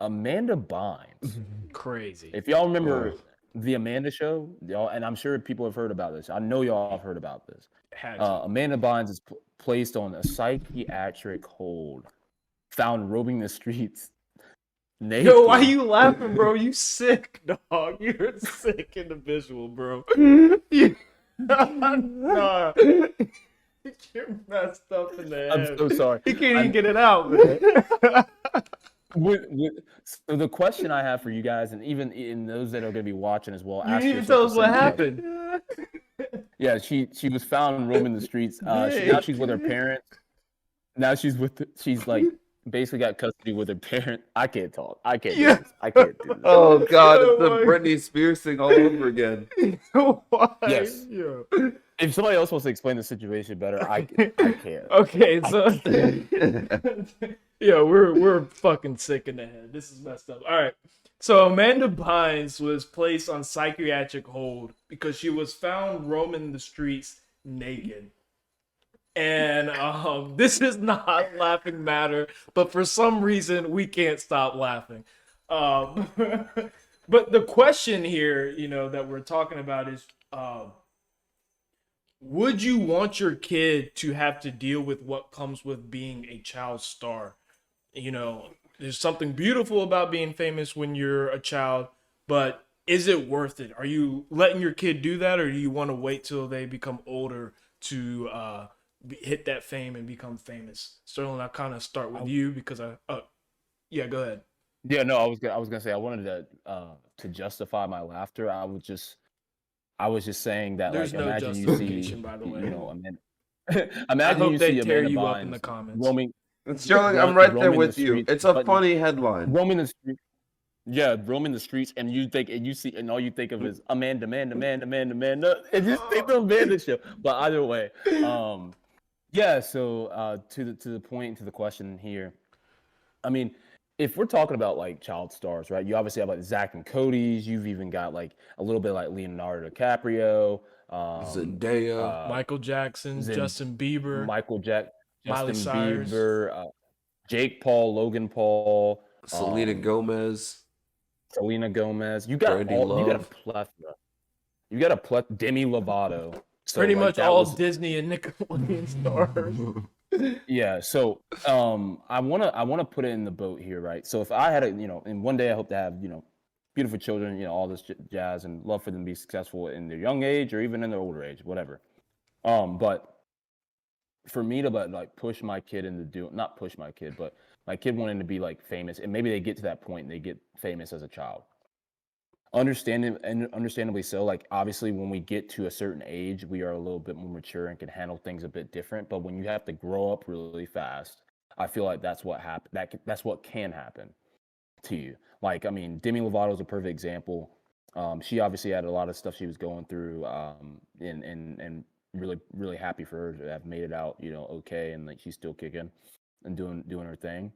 Amanda Bynes. Crazy. If y'all remember the Amanda Show, y'all, and I'm sure people have heard about this. I know y'all have heard about this. Had to. Amanda Bynes is placed on a psychiatric hold, found roaming the streets naked. Yo, why you laughing, bro? You sick, dog. You're a sick individual, bro. Nah. You're messed up in the head. I'm so sorry. He can't even get it out, man. So the question I have for you guys, and even in those that are going to be watching as well, You ask need to yourself tell the us what same happened. question. Yeah, she was found roaming the streets. Now she's with her parents. Now she's like basically got custody with her parent. I can't talk. I can't do this. I can't do this. Oh God, it's the Britney Spears thing all over again. Why? Yes. Yeah. If somebody else wants to explain the situation better, I can't. Okay, so yeah, we're fucking sick in the head. This is messed up. All right. So Amanda Bynes was placed on psychiatric hold because she was found roaming the streets naked. And this is not laughing matter, but for some reason we can't stop laughing. But the question here, that we're talking about is, would you want your kid to have to deal with what comes with being a child star? There's something beautiful about being famous when you're a child, but is it worth it? Are you letting your kid do that, or do you want to wait till they become older to hit that fame and become famous? Sterling, I kind of start with you because yeah, go ahead. Yeah, no, I was gonna say I wanted to justify my laughter. I was just saying that There's like no imagine you justification, see by the way. Imagine you see tear Amanda you up in Bynes the comments. roaming Sterling, I'm right there roaming with the you. streets, It's a but funny headline. roaming the streets. Yeah, roaming the streets, and you think, and you see, and all you think of is Amanda, and just think the Amanda Show. But either way, yeah. So to the point, to the question here, I mean, if we're talking about like child stars, right? You obviously have like Zach and Cody's. You've even got like a little bit like Leonardo DiCaprio, Zendaya, Michael Jackson, Justin Bieber, Miley Justin Cyrus. Bieber, Jake Paul, Logan Paul, Selena Gomez. You got Brandy you got a Love. plethora. You got a plethora. Demi Lovato. So Pretty like, much that all was, Disney and Nickelodeon stars. yeah. So I wanna put it in the boat here, right? So if I had and one day I hope to have beautiful children, all this jazz, and love for them to be successful in their young age or even in their older age, whatever. But for me to like push my kid into not push my kid, but my kid wanting to be like famous, and maybe they get to that point and they get famous as a child. Understandably so. Like obviously, when we get to a certain age, we are a little bit more mature and can handle things a bit different. But when you have to grow up really fast, I feel like that's what that's what can happen to you. Like I mean, Demi Lovato is a perfect example. She obviously had a lot of stuff she was going through, and really happy for her to have made it out, okay, and like she's still kicking and doing her thing.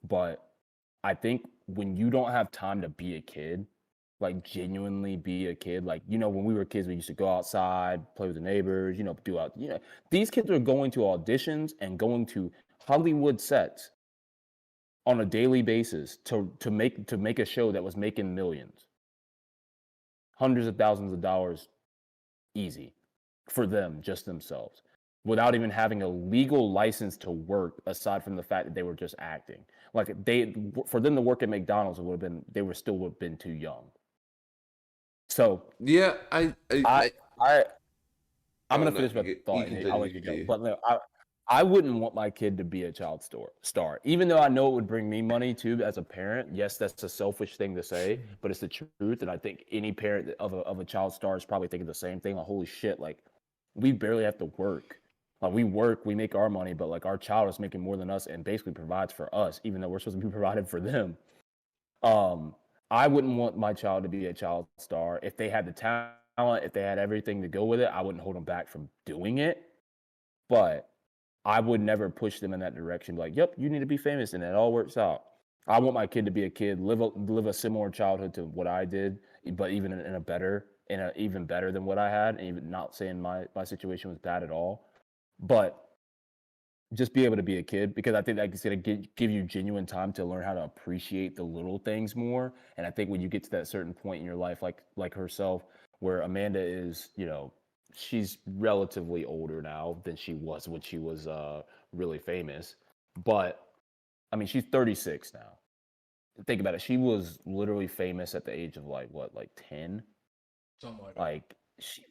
But I think when you don't have time to be a kid, like genuinely be a kid, like when we were kids, we used to go outside, play with the neighbors, these kids are going to auditions and going to Hollywood sets on a daily basis to make a show that was making millions, hundreds of thousands of dollars, easy for them, just themselves, without even having a legal license to work, aside from the fact that they were just acting. Like for them to work at McDonald's, would have been too young. So yeah, I'm gonna finish my thought. I'll let you go. But no, I wouldn't want my kid to be a child star, even though I know it would bring me money too as a parent. Yes, that's a selfish thing to say, but it's the truth. And I think any parent of a child star is probably thinking the same thing. Like, holy shit, like we barely have to work. Like we work, we make our money, but like our child is making more than us and basically provides for us, even though we're supposed to be provided for them. I wouldn't want my child to be a child star. If they had the talent, if they had everything to go with it, I wouldn't hold them back from doing it. But I would never push them in that direction. Like, yep, you need to be famous, and it all works out. I want my kid to be a kid, live a similar childhood to what I did, but even even better than what I had. And even not saying my situation was bad at all, but just be able to be a kid, because I think that's gonna give you genuine time to learn how to appreciate the little things more. And I think when you get to that certain point in your life, like herself, where Amanda is, she's relatively older now than she was when she was really famous. But I mean, she's 36 now. Think about it. She was literally famous at the age of like what, like 10? Something like that. Like she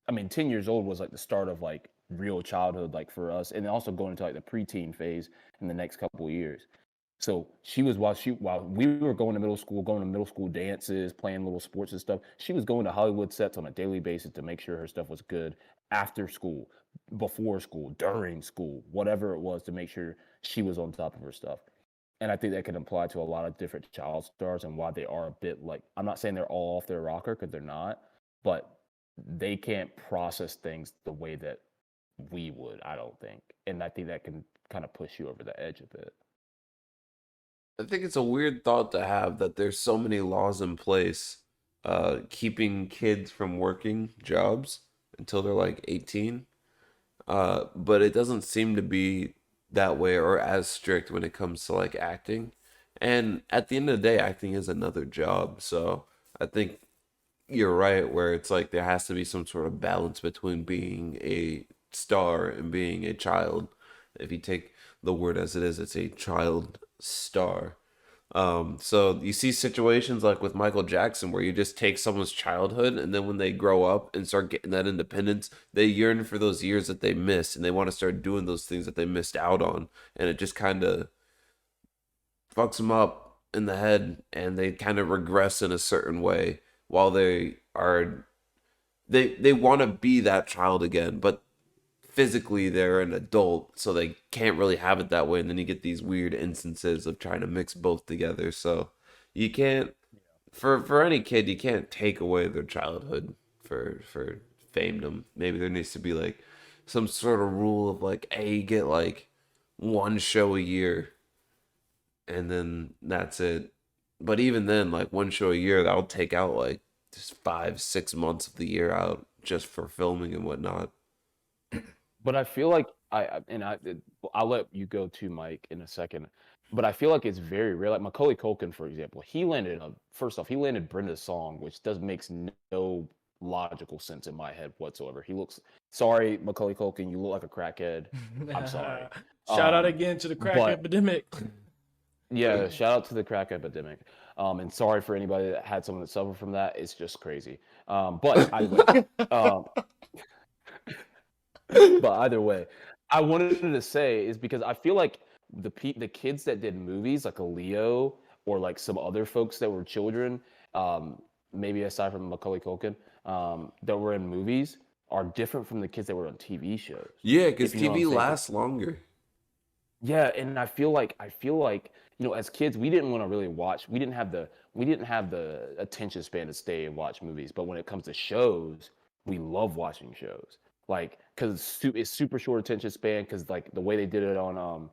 I mean, 10 years old was like the start of like real childhood, like for us, and also going into like the preteen phase in the next couple of years. So she was while we were going to middle school, going to middle school dances, playing little sports and stuff. She was going to Hollywood sets on a daily basis to make sure her stuff was good after school, before school, during school, whatever it was, to make sure she was on top of her stuff. And I think that can apply to a lot of different child stars and why they are a bit like, I'm not saying they're all off their rocker, because they're not, but they can't process things the way that we would, I don't think. And I think that can kind of push you over the edge a bit. I think it's a weird thought to have that there's so many laws in place keeping kids from working jobs until they're like 18. But it doesn't seem to be that way or as strict when it comes to like acting. And at the end of the day, acting is another job. So I think you're right, where it's like there has to be some sort of balance between being a star and being a child. If you take the word as it is, it's a child star. So you see situations like with Michael Jackson where you just take someone's childhood, and then when they grow up and start getting that independence, they yearn for those years that they missed, and they want to start doing those things that they missed out on, and it just kind of fucks them up in the head, and they kind of regress in a certain way while they want to be that child again, but physically they're an adult, so they can't really have it that way. And then you get these weird instances of trying to mix both together. So you can't, for any kid, you can't take away their childhood for famedom. Maybe there needs to be like some sort of rule of like, hey, you get like one show a year, and then that's it. But even then, like one show a year, that'll take out like just 5, 6 months of the year out just for filming and whatnot. But I feel like I'll let you go to Mike in a second. But I feel like it's very rare. Like Macaulay Culkin, for example, first off, he landed Brenda's song, which does makes no logical sense in my head whatsoever. Sorry, Macaulay Culkin, you look like a crackhead. I'm sorry. Shout out Um, again to the crack but epidemic. yeah, shout out to the crack epidemic. And sorry for anybody that had someone that suffered from that. It's just crazy. But either way, um, but either way, I wanted to say is because I feel like the kids that did movies like a Leo or like some other folks that were children, maybe aside from Macaulay Culkin, that were in movies are different from the kids that were on TV shows. Yeah, because If you know what I'm TV saying? lasts longer. Yeah, and I feel like as kids we didn't want to really watch. We didn't have the attention span to stay and watch movies. But when it comes to shows, we love watching shows. Like because it's super short attention span. Because like the way they did it on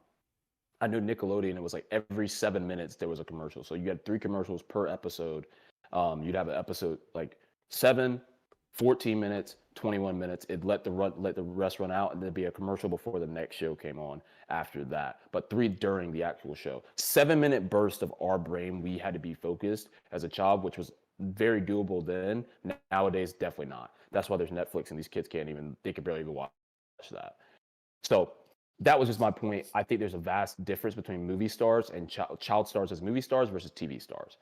I knew Nickelodeon. It was like every 7 minutes there was a commercial. So you had 3 commercials per episode. You'd have an episode like 7, 14 minutes, 21 minutes. It let the rest run out, and there'd be a commercial before the next show came on after that. But 3 during the actual show. 7 minute burst of our brain. We had to be focused as a child, which was very doable then. Nowadays, definitely not. That's why there's Netflix, and these kids they can barely even watch that. So that was just my point. I think there's a vast difference between movie stars and child stars as movie stars versus TV stars.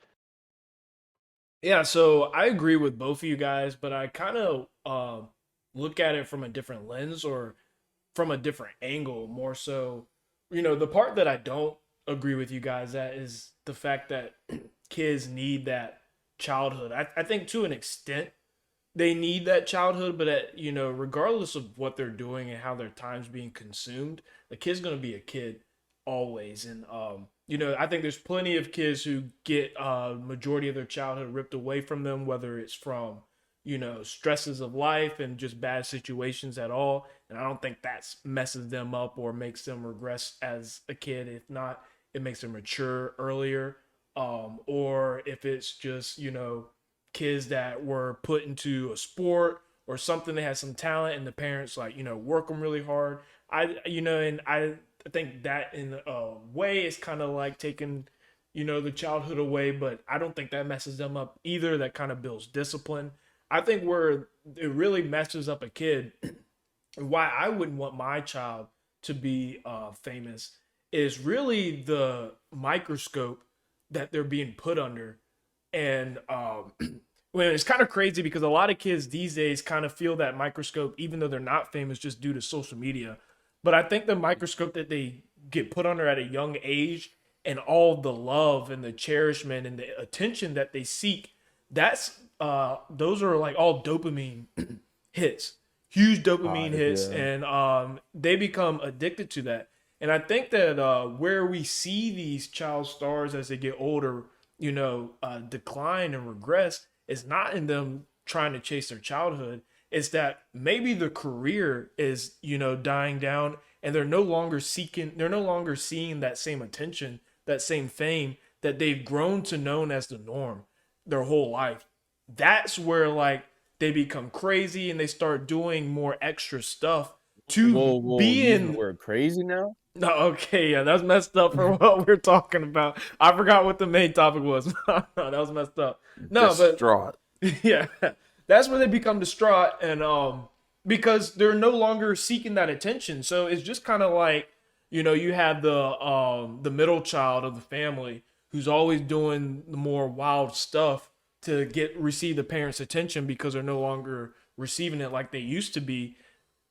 Yeah, so I agree with both of you guys, but I kind of look at it from a different lens or from a different angle, more so. The part that I don't agree with you guys at is the fact that kids need that childhood. I think to an extent they need that childhood, but regardless of what they're doing and how their time's being consumed, the kid's gonna be a kid always. And I think there's plenty of kids who get majority of their childhood ripped away from them, whether it's from stresses of life and just bad situations at all. And I don't think that messes them up or makes them regress as a kid. If not, it makes them mature earlier. Or if it's just kids that were put into a sport or something, they had some talent and the parents work them really hard. And I think that in a way is kind of like taking, the childhood away, but I don't think that messes them up either. That kind of builds discipline. I think where it really messes up a kid, why I wouldn't want my child to be famous, is really the microscope that they're being put under. And well, it's kind of crazy because a lot of kids these days kind of feel that microscope, even though they're not famous, just due to social media. But I think the microscope that they get put under at a young age, and all the love and the cherishment and the attention that they seek, that's those are like all dopamine hits, huge dopamine hits, Yeah. and they become addicted to that. And I think that where we see these child stars as they get older, decline and regress, is not in them trying to chase their childhood. It's that maybe the career is, dying down, and they're no longer seeing that same attention, that same fame that they've grown to known as the norm their whole life. That's where like they become crazy and they start doing more extra stuff to Whoa, be you using the in. word crazy now? No, okay, yeah, that's messed up for what we're talking about. I forgot what the main topic was. No, that was messed up. No, but Distraught. yeah, that's where they become distraught, and because they're no longer seeking that attention. So it's just kind of like, you have the middle child of the family who's always doing the more wild stuff to receive the parents' attention because they're no longer receiving it like they used to be.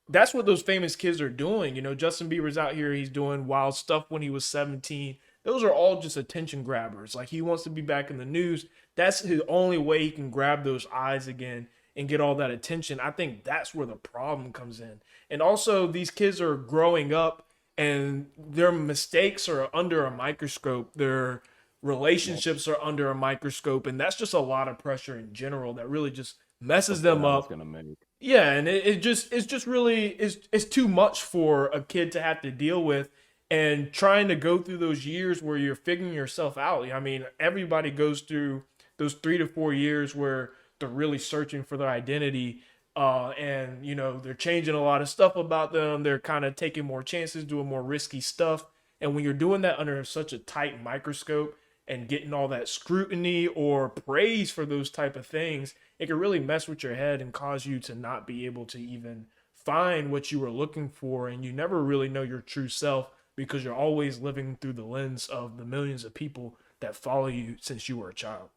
That's what those famous kids are doing. Justin Bieber's out here, he's doing wild stuff when he was 17. Those are all just attention grabbers. Like, he wants to be back in the news. That's his only way he can grab those eyes again and get all that attention. I think that's where the problem comes in. And also, these kids are growing up and their mistakes are under a microscope. Their relationships are under a microscope. And that's just a lot of pressure in general that really just messes them I was up. gonna make. Yeah, and it's just really it's too much for a kid to have to deal with, and trying to go through those years where you're figuring yourself out. I mean, everybody goes through those 3 to 4 years where they're really searching for their identity, and they're changing a lot of stuff about them. They're kind of taking more chances, doing more risky stuff, and when you're doing that under such a tight microscope and getting all that scrutiny or praise for those type of things, it can really mess with your head and cause you to not be able to even find what you were looking for. And you never really know your true self because you're always living through the lens of the millions of people that follow you since you were a child.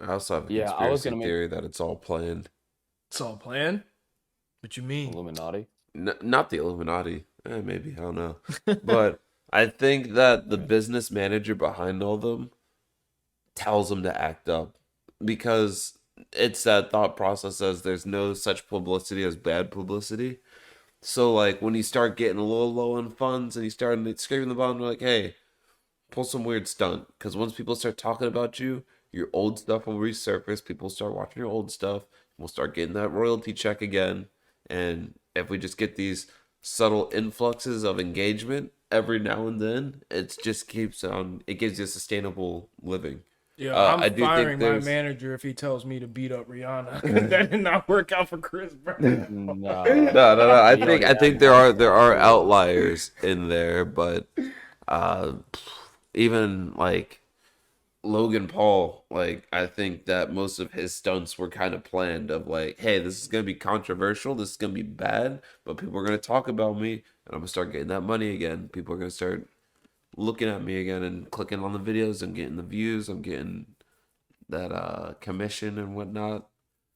I also have a Yeah, I was conspiracy gonna make theory that it's all planned. It's all planned. What you mean? Illuminati. Not the Illuminati. Maybe, I don't know. But I think that the business manager behind all them tells them to act up because it's that thought process as there's no such publicity as bad publicity. So like when you start getting a little low on funds and you start scraping the bottom, like, hey, pull some weird stunt. Because once people start talking about you, your old stuff will resurface. People start watching your old stuff. We'll start getting that royalty check again. And if we just get these subtle influxes of engagement every now and then, it just keeps on. It gives you a sustainable living. Yeah, I I'm do think firing my there's manager if he tells me to beat up Rihanna. 'Cause that did not work out for Chris Brown. Nah, no. I he think already I had think one. there are outliers in there, but uh, even like Logan Paul, like I think that most of his stunts were kind of planned. Of like, hey, this is gonna be controversial, this is gonna be bad, but people are gonna talk about me, and I'm gonna start getting that money again. People are gonna start looking at me again and clicking on the videos and getting the views. I'm getting that commission and whatnot.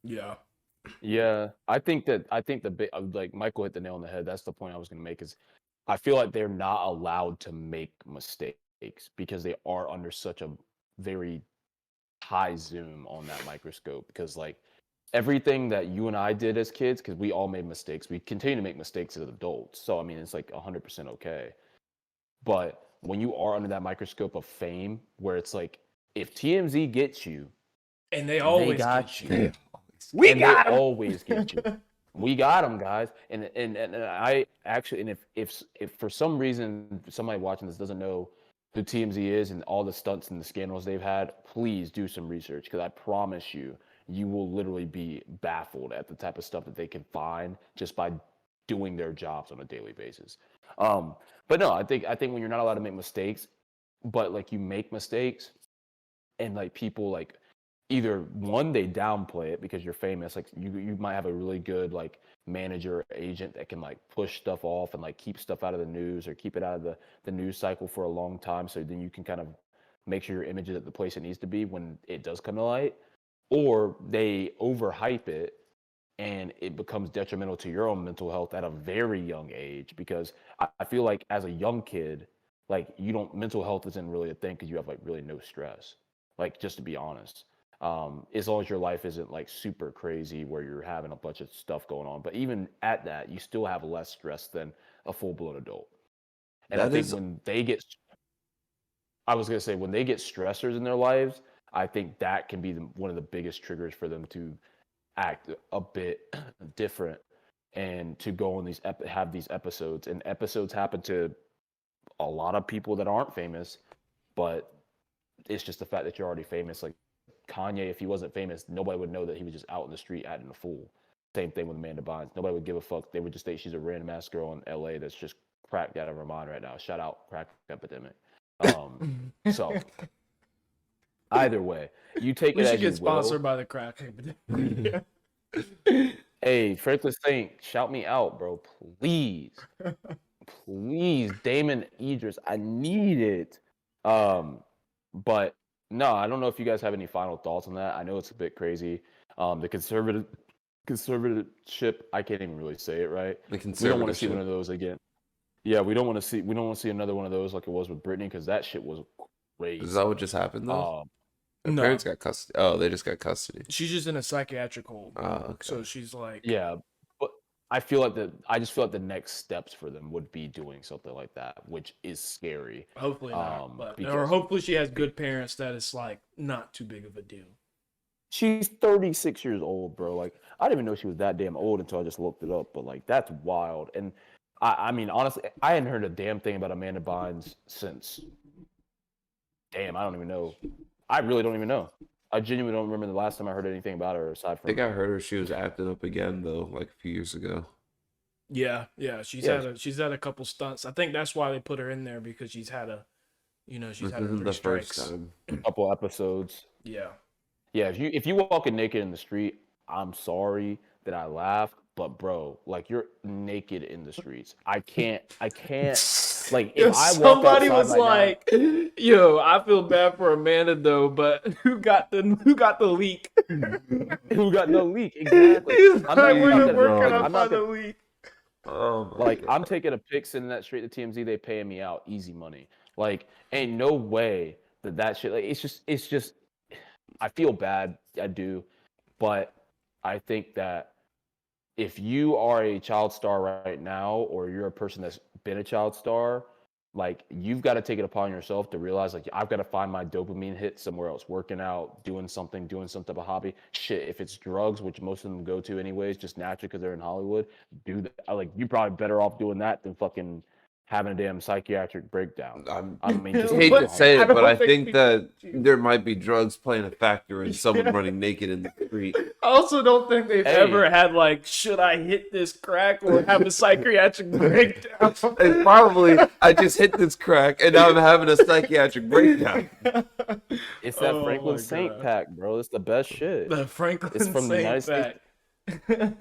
Yeah. Yeah, I think the big like Michael hit the nail on the head. That's the point I was gonna make is I feel like they're not allowed to make mistakes because they are under such a very high zoom on that microscope. Because like everything that you and I did as kids, because we all made mistakes, we continue to make mistakes as adults. So I mean, it's like 100% okay. But when you are under that microscope of fame, where it's like if TMZ gets you, And they they always got get you. you. We And they got him. always get you. We got them, guys. And I actually, and if for some reason somebody watching this doesn't know who TMZ is and all the stunts and the scandals they've had, please do some research because I promise you, you will literally be baffled at the type of stuff that they can find just by doing their jobs on a daily basis. But no, I think when you're not allowed to make mistakes, but like you make mistakes, and like people like either one they downplay it because you're famous, like you might have a really good like manager or agent that can like push stuff off and like keep stuff out of the news or keep it out of the news cycle for a long time, so then you can kind of make sure your image is at the place it needs to be when it does come to light, or they overhype it and it becomes detrimental to your own mental health at a very young age, because I feel like as a young kid, like mental health isn't really a thing because you have like really no stress, like just to be honest. As long as your life isn't like super crazy where you're having a bunch of stuff going on, but even at that, you still have less stress than a full-blown adult. And I think when they get, I was gonna say when they get stressors in their lives, I think that can be one of the biggest triggers for them to act a bit different and to go on these have these episodes. And episodes happen to a lot of people that aren't famous, but it's just the fact that you're already famous. Like Kanye, if he wasn't famous, nobody would know that he was just out in the street acting a fool. Same thing with Amanda Bynes. Nobody would give a fuck. They would just think she's a random ass girl in LA that's just cracked out of her mind right now. Shout out crack epidemic. So either way, you take We it should as get you sponsored will. by the crack. Hey, Franklin Saint, shout me out, bro. Please. Please. Damon Idris. I need it. But no, I don't know if you guys have any final thoughts on that. I know it's a bit crazy. The conservatorship, I can't even really say it right. The We don't want to see one conservatorship. of those again. Yeah, we don't want to see another one of those like it was with Britney, because that shit was crazy. Is that what just happened though? Her No. parents got custody. Oh, they just got custody. She's just in a psychiatric hold. Oh, okay. So she's like, Yeah, but I feel like I just feel like the next steps for them would be doing something like that, which is scary. hopefully not. Or Because hopefully she has good parents that it's like not too big of a deal. she's 36 years old, bro. Like, I didn't even know she was that damn old until I just looked it up. But like, that's wild. And I mean, honestly, I hadn't heard a damn thing about Amanda Bynes since. Damn, I don't even know. I really don't even know. I genuinely don't remember the last time I heard anything about her aside I from. think I heard her. She was acting up again though, like a few years ago. Yeah. She's had a couple stunts. I think that's why they put her in there, because she's had a, she's This had her isn't 3 the strikes. first time. Couple episodes. Yeah. Yeah, if you walking naked in the street, I'm sorry that I laughed, but bro, like you're naked in the streets. I can't like if I walk somebody outside was right like, "Yo, I feel bad for Amanda though, but who got the leak?" now, who got no leak? Exactly. He's I'm like, not "We're gonna- working I'm up not on the gonna- leak." Oh my Like God. I'm taking a pic, sending that straight to TMZ. They paying me out, easy money. Like ain't no way that shit. Like it's just. I feel bad, I do, but I think that if you are a child star right now, or you're a person that's been a child star, like you've got to take it upon yourself to realize, like, I've got to find my dopamine hit somewhere else, working out, doing some type of hobby. Shit, if it's drugs, which most of them go to anyways, just naturally because they're in Hollywood, do that. Like, you're probably better off doing that than fucking having a damn psychiatric breakdown. I mean, I just hate But to say I it, but don't I think think that there might be drugs playing a factor in someone running naked in the street. I also don't think they've Hey. ever had like, should I hit this crack or have a psychiatric breakdown? It's probably, I just hit this crack and now I'm having a psychiatric breakdown. It's that Oh Franklin my Saint God. pack, bro. It's the best shit. The Franklin It's from the United Saint States. fact.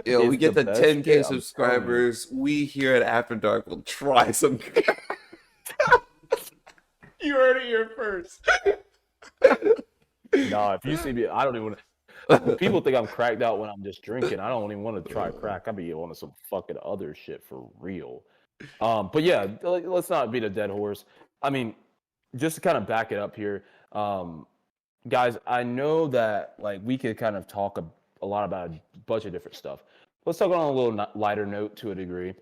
Yo, we It's get the to best 10K shit, I'm telling you. subscribers. We here at After Dark will try some. You heard it here first. Nah, if you see me, I don't even. People think I'm cracked out when I'm just drinking. I don't even want to try crack. I be on some fucking other shit for real. But yeah, let's not beat a dead horse. I mean, just to kind of back it up here, guys. I know that like we could kind of talk a lot about a bunch of different stuff. Let's talk on a little lighter note to a degree.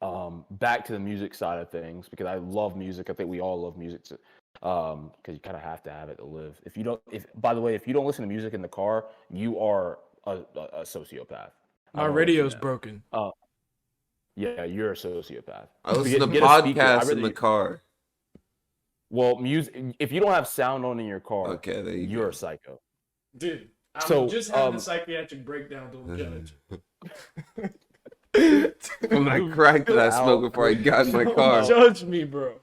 Back to the music side of things, because I love music. I think we all love music, because you kind of have to have it to live. By the way, if you don't listen to music in the car, you are a sociopath. My radio's broken. Yeah, you're a sociopath. I listen to Get a speaker. podcasts in the car. Well, music. If you don't have sound on in your car, Okay, there you you're go. a psycho. Dude, I'm So, just having a psychiatric breakdown, don't judge. From that crack that I smoked before I got in my car. Don't judge me, bro.